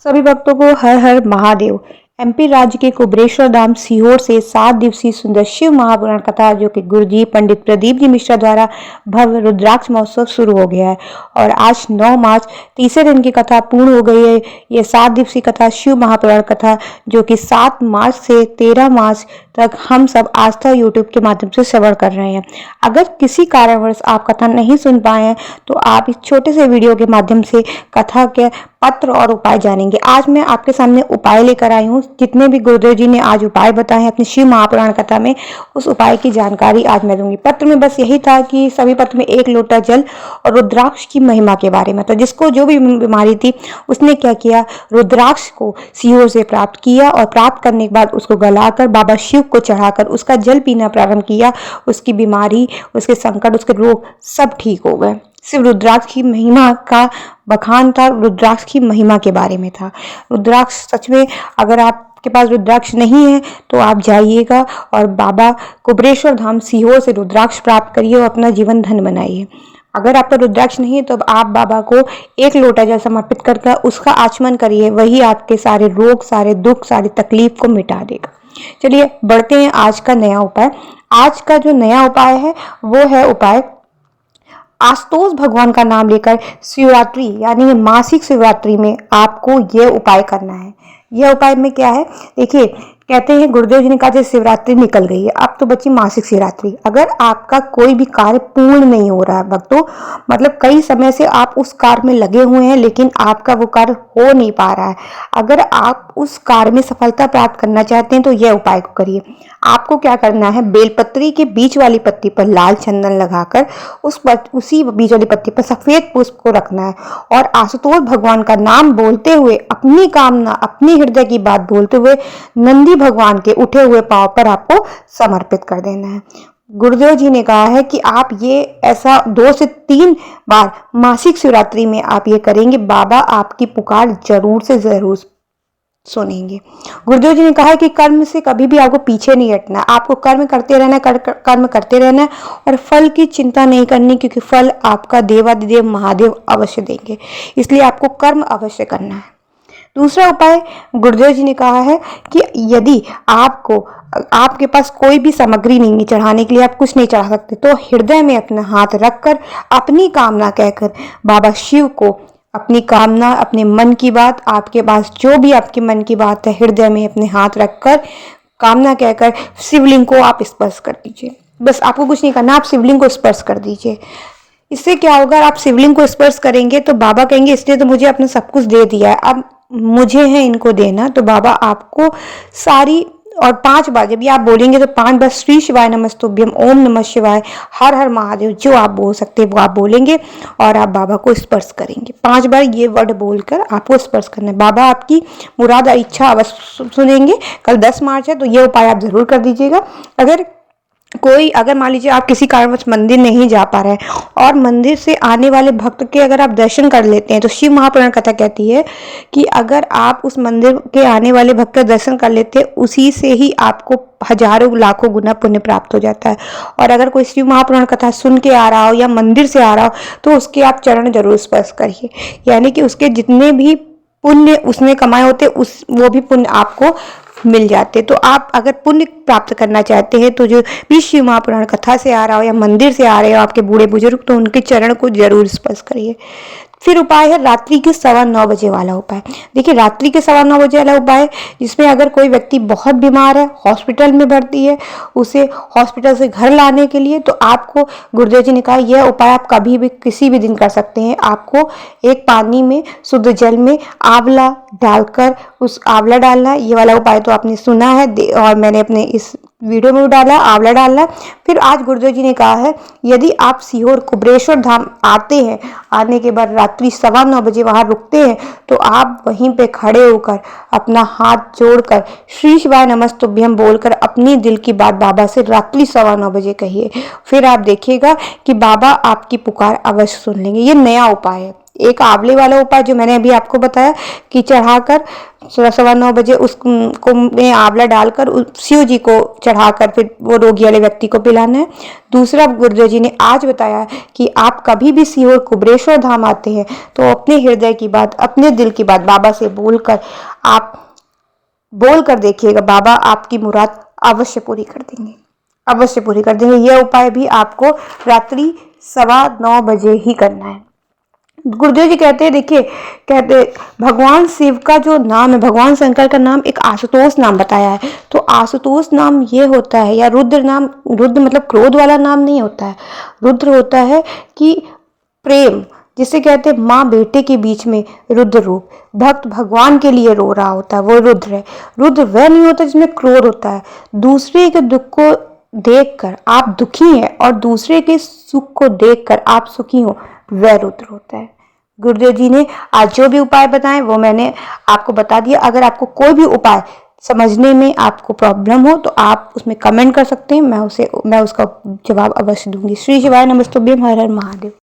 सभी भक्तों को हर हर महादेव। एमपी राज्य के कुबेरेश्वर धाम सीहोर से 7 दिवसीय सुंदर शिव महापुराण कथा जो कि गुरुजी पंडित प्रदीप जी मिश्रा द्वारा भव्य रुद्राक्ष महोत्सव शुरू हो गया है और आज 9 मार्च तीसरे दिन की कथा पूर्ण हो गई है। ये 7 दिवसीय कथा शिव महापुराण कथा जो कि 7 मार्च से 13 मार्च तक हम सब आस्था यूट्यूब के माध्यम से श्रवण कर रहे हैं। अगर किसी कारणवश आप कथा नहीं सुन पाए हैं तो आप इस छोटे से वीडियो के माध्यम से कथा के पत्र और उपाय जानेंगे। आज मैं आपके सामने उपाय लेकर आई हूँ। जितने भी गुरुदेव जी ने आज उपाय बताए हैं अपनी शिव महापुराण कथा में, उस उपाय की जानकारी आज मैं दूंगी। पत्र में बस यही था कि सभी पत्र में 1 लोटा जल और रुद्राक्ष की महिमा के बारे में। तो जिसको जो भी बीमारी थी उसने क्या किया, रुद्राक्ष को सीहोर से प्राप्त किया और प्राप्त करने के बाद उसको गलाकर बाबा शिव को चढ़ाकर उसका जल पीना प्रारंभ किया। उसकी बीमारी, उसके संकट, उसके रोग सब ठीक हो गए। सिर्फ रुद्राक्ष की महिमा का बखान था, रुद्राक्ष की महिमा के बारे में था। रुद्राक्ष सच में, अगर आपके पास रुद्राक्ष नहीं है तो आप जाइएगा और बाबा कुबेरेश्वर धाम सीहोर से रुद्राक्ष प्राप्त करिए और अपना जीवन धन बनाइए। अगर आपका रुद्राक्ष नहीं है तो आप बाबा को 1 लोटा जल समर्पित करके उसका आचमन करिए, वही आपके सारे रोग, सारे दुख, सारी तकलीफ को मिटा देगा। चलिए बढ़ते हैं आज का नया उपाय। आज का जो नया उपाय है वो है उपाय आशुतोष भगवान का नाम लेकर शिवरात्रि यानी मासिक शिवरात्रि में आपको यह उपाय करना है। यह उपाय में क्या है, देखिए कहते हैं गुरुदेव जी ने कहा शिवरात्रि निकल गई है, अब तो बची मासिक शिवरात्रि। अगर आपका कोई भी कार्य पूर्ण नहीं हो रहा है भक्तों, मतलब कई समय से आप उस कार्य में लगे हुए हैं लेकिन आपका वो कार्य हो नहीं पा रहा है, अगर आप उस कार्य में सफलता प्राप्त करना चाहते हैं तो यह उपाय को करिए। आपको क्या करना है, बेलपत्री के बीच वाली पत्ती पर लाल चंदन लगाकर उसी बीच वाली पत्ती पर सफेद पुष्प को रखना है और आशुतोष भगवान का नाम बोलते हुए, अपनी कामना, अपनी हृदय की बात बोलते हुए नंदी भगवान के उठे हुए पांव पर आपको समर्पित कर देना है। गुरुदेव जी ने कहा है कि आप ये ऐसा 2 से 3 बार मासिक शिवरात्रि में आप ये करेंगे, बाबा आपकी पुकार जरूर से जरूर सुनेंगे। गुरुदेव जी ने कहा है कि कर्म से कभी भी आपको पीछे नहीं हटना, आपको कर्म करते रहना, कर्म करते रहना और फल की चिंता नहीं करनी, क्योंकि फल आपका देवादिदेव महादेव अवश्य देंगे। इसलिए आपको कर्म अवश्य करना है। दूसरा उपाय गुरुदेव जी ने कहा है कि यदि आपके पास कोई भी सामग्री नहीं है चढ़ाने के लिए, आप कुछ नहीं चढ़ा सकते, तो हृदय में अपना हाथ रखकर अपनी कामना कहकर बाबा शिव को अपनी कामना, अपने मन की बात, आपके पास जो भी आपके मन की बात है, हृदय में अपने हाथ रखकर कामना कहकर शिवलिंग को आप स्पर्श कर दीजिए। बस आपको कुछ नहीं करना, आप शिवलिंग को स्पर्श कर दीजिए। इससे क्या होगा, आप शिवलिंग को स्पर्श करेंगे तो बाबा कहेंगे इसलिए तो मुझे अपने सब कुछ दे दिया है, अब मुझे है इनको देना। तो बाबा आपको सारी, और 5 बार जब ये आप बोलेंगे तो 5 बार श्री शिवाय नमस्तुभ्यम, ओम नमः शिवाय, हर हर महादेव, जो आप बोल सकते हैं वो आप बोलेंगे और आप बाबा को स्पर्श करेंगे। 5 बार ये वर्ड बोलकर आपको स्पर्श करना है। बाबा आपकी मुराद और इच्छा अवश्य सुनेंगे। कल 10 मार्च है तो ये उपाय आप जरूर कर दीजिएगा। अगर मान लीजिए आप किसी कारणवश मंदिर नहीं जा पा रहे हैं और मंदिर से आने वाले भक्त के अगर आप दर्शन कर लेते हैं, तो शिव महापुराण कथा कहती है कि अगर आप उस मंदिर के आने वाले भक्त का दर्शन कर लेते हैं, उसी से ही आपको हजारों लाखों गुना पुण्य प्राप्त हो जाता है। और अगर कोई शिव महापुराण कथा सुन के आ रहा हो या मंदिर से आ रहा हो तो उसके आप चरण जरूर स्पर्श करिए, यानी कि उसके जितने भी पुण्य उसने कमाए होते वो भी पुण्य आपको मिल जाते। तो आप अगर पुण्य प्राप्त करना चाहते हैं तो जो भी शिव महापुराण कथा से आ रहा हो या मंदिर से आ रहे हो आपके बूढ़े बुजुर्ग, तो उनके चरण को जरूर स्पर्श करिए। फिर उपाय है रात्रि के 9:15 बजे वाला उपाय। देखिए रात्रि के 9:15 बजे वाला उपाय, जिसमें अगर कोई व्यक्ति बहुत बीमार है, हॉस्पिटल में भर्ती है, उसे हॉस्पिटल से घर लाने के लिए, तो आपको गुरुदेव जी ने कहा यह उपाय आप कभी भी किसी भी दिन कर सकते हैं। आपको एक पानी में शुद्ध जल में आंवला डालकर उस आंवला डालना, ये वाला उपाय तो आपने सुना है और मैंने अपने इस वीडियो में डाला, आंवला डालना। फिर आज गुरुदेव जी ने कहा है यदि आप सीहोर कुबेरेश्वर धाम आते हैं, आने के बाद रात्रि 9:15 बजे वहां रुकते हैं, तो आप वहीं पे खड़े होकर अपना हाथ जोड़कर श्री शिवाय नमस्तुभ्यम बोलकर अपनी दिल की बात बाबा से रात्रि 9:15 बजे कहिए। फिर आप देखिएगा कि बाबा आपकी पुकार अवश्य सुन लेंगे। ये नया उपाय है। एक आंवले वाला उपाय जो मैंने अभी आपको बताया कि चढ़ाकर 9:15 बजे उसको में आंवला डालकर शिव जी को चढ़ाकर फिर वो रोगी वाले व्यक्ति को पिलाना है। दूसरा गुरुदेव जी ने आज बताया कि आप कभी भी सीहोर कुबरेश्वर धाम आते हैं तो अपने हृदय की बात, अपने दिल की बात बाबा से बोल कर देखिएगा, बाबा आपकी मुराद अवश्य पूरी कर देंगे, अवश्य पूरी कर देंगे। यह उपाय भी आपको रात्रि 9:15 बजे ही करना है। गुरुदेव जी कहते हैं, देखिए कहते भगवान शिव का जो नाम है, भगवान शंकर का नाम एक आशुतोष नाम बताया है। तो आशुतोष नाम ये होता है, या रुद्र नाम, रुद्र मतलब क्रोध वाला नाम नहीं होता है। रुद्र होता है कि प्रेम, जिसे कहते हैं माँ बेटे के बीच में रुद्र रूप, भक्त भगवान के लिए रो रहा होता है, वो रुद्र है। रुद्र वह नहीं होता जिसमें क्रोध होता है। दूसरे के दुख को देखकर आप दुखी हैं और दूसरे के सुख को देखकर आप सुखी हो, वह रुद्र होता है। गुरुदेव जी ने आज जो भी उपाय बताए वो मैंने आपको बता दिया। अगर आपको कोई भी उपाय समझने में आपको प्रॉब्लम हो तो आप उसमें कमेंट कर सकते हैं, मैं उसका जवाब अवश्य दूंगी। श्री शिवाय नमस्तुभ्यम, हर हर महादेव।